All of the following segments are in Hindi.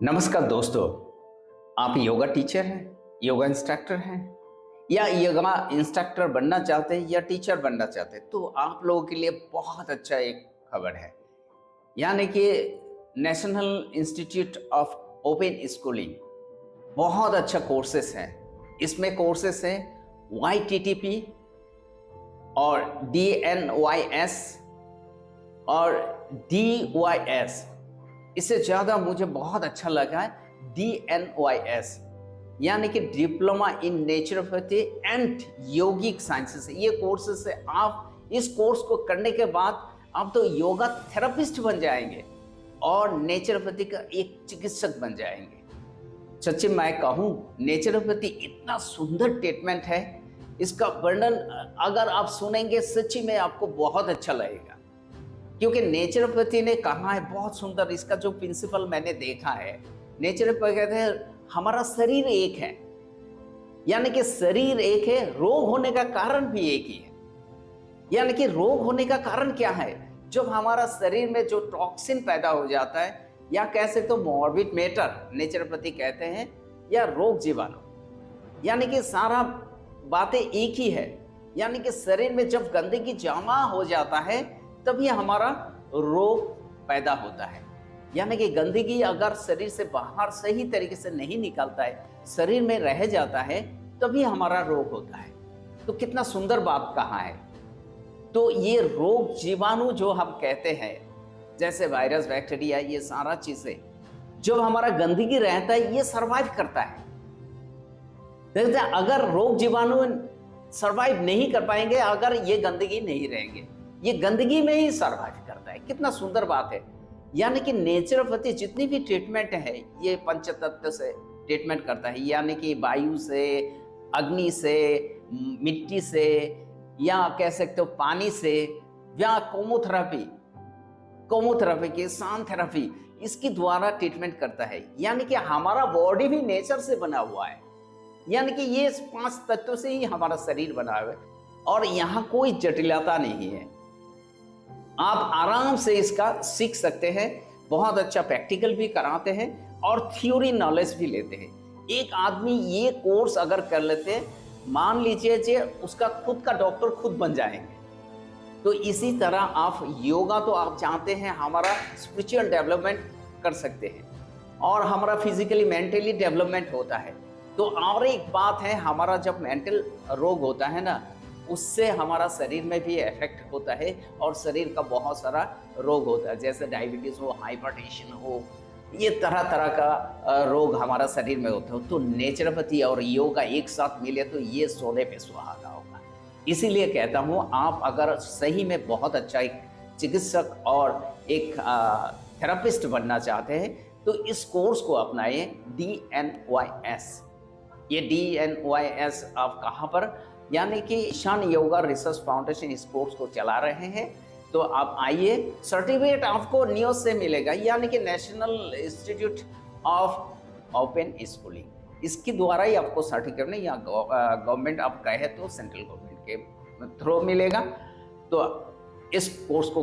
नमस्कार दोस्तों, आप योगा टीचर हैं, योगा इंस्ट्रक्टर हैं या योगा इंस्ट्रक्टर बनना चाहते हैं या टीचर बनना चाहते हैं तो आप लोगों के लिए बहुत अच्छा एक खबर है। यानी कि national institute of open schooling बहुत अच्छा कोर्सेस हैं। इसमें कोर्सेस हैं YTTP और DNYS और DYS। इससे ज़्यादा मुझे बहुत अच्छा लगा है DNYS, यानी कि diploma in naturopathy and yogic sciences. ये कोर्सेस है, आप इस कोर्स को करने के बाद आप तो योगा थेरेपिस्ट बन जाएंगे और नेचुरोपैथी का एक चिकित्सक बन जाएंगे। सच्ची मैं कहूँ, नेचुरोपैथी इतना सुंदर ट्रीटमेंट है, इसका वर्णन अगर आप सुनेंगे सच्ची में आपको बहुत अच्छा लगेगा। क्योंकि नेचुरोपैथी ने कहा है बहुत सुंदर, इसका जो प्रिंसिपल मैंने देखा है, नेचुरोपैथी कहते हैं हमारा शरीर एक है, यानी कि शरीर एक है, रोग होने का कारण भी एक ही है। यानी कि रोग होने का कारण क्या है? जब हमारा शरीर में जो टॉक्सिन पैदा हो जाता है, या कह सकते तो मॉर्बिड मैटर नेचुरोपैथी कहते हैं, या रोग जीवाणु, यानी कि सारा बातें एक ही है। यानी कि शरीर में जब गंदगी जमा हो जाता है तभी हमारा रोग पैदा होता है। यानी कि गंदगी अगर शरीर से बाहर सही तरीके से नहीं निकलता है, शरीर में रह जाता है, तभी हमारा रोग होता है। तो कितना सुंदर बात कहा है। तो ये रोग जीवाणु जो हम कहते हैं, जैसे वायरस, बैक्टीरिया, ये सारा चीजें जब हमारा गंदगी रहता है ये सरवाइव करता है। देखते हैं अगर रोग जीवाणु सरवाइव नहीं कर पाएंगे अगर ये गंदगी नहीं रहेंगे, ये गंदगी में ही सरवाइव करता है। कितना सुंदर बात है। यानी कि नेचुरोपैथी जितनी भी ट्रीटमेंट है ये पंचतत्व से ट्रीटमेंट करता है, यानी कि वायु से, अग्नि से, मिट्टी से, या कह सकते हो पानी से, या कोमोथेरेपी की सान थेरेपी, इसकी द्वारा ट्रीटमेंट करता है। यानी कि हमारा बॉडी भी नेचर से बना हुआ है, यानी कि ये 5 तत्वों से ही हमारा शरीर बना हुआ है और यहाँ कोई जटिलता नहीं है। आप आराम से इसका सीख सकते हैं। बहुत अच्छा प्रैक्टिकल भी कराते हैं और थ्योरी नॉलेज भी लेते हैं। एक आदमी ये कोर्स अगर कर लेते हैं, मान लीजिए कि उसका खुद का डॉक्टर खुद बन जाएंगे। तो इसी तरह आप योगा तो आप जानते हैं हमारा स्पिरिचुअल डेवलपमेंट कर सकते हैं और हमारा फिजिकली मेंटली डेवलपमेंट होता है। तो और एक बात है, हमारा जब मेंटल रोग होता है ना, उससे हमारा शरीर में भी इफेक्ट होता है और शरीर का बहुत सारा रोग होता है, जैसे डायबिटीज हो, हाइपरटेंशन हो, ये तरह तरह का रोग हमारा शरीर में होता है। तो नेचुरोपैथी और योगा एक साथ मिले तो ये सोने पे सुहागा होगा। इसीलिए कहता हूँ, आप अगर सही में बहुत अच्छा एक चिकित्सक और एक थेरेपिस्ट बनना चाहते हैं तो इस कोर्स को अपनाएं, DNYS। ये DNYS आप कहाँ पर, यानी कि ईशान योगा रिसर्च फाउंडेशन इस कोर्स को चला रहे हैं। तो आप आइए, सर्टिफिकेट आपको न्यूज़ से मिलेगा, यानी कि national institute of open schooling, इसके द्वारा ही आपको सर्टिफिकेट नहीं, या गवर्नमेंट आप कहे तो सेंट्रल गवर्नमेंट के थ्रू मिलेगा। तो इस कोर्स को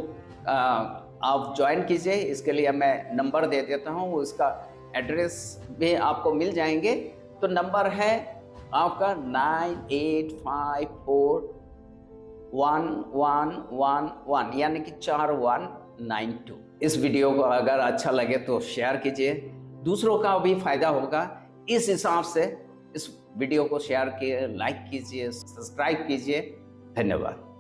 आप ज्वाइन कीजिए। इसके लिए मैं नंबर दे देता हूँ, इसका एड्रेस भी आपको मिल जाएंगे। तो नंबर है आपका 98541111, यानी कि 4192। इस वीडियो को अगर अच्छा लगे तो शेयर कीजिए, दूसरों का भी फायदा होगा। इस हिसाब से इस वीडियो को शेयर कीजिए, लाइक कीजिए, सब्सक्राइब कीजिए। धन्यवाद।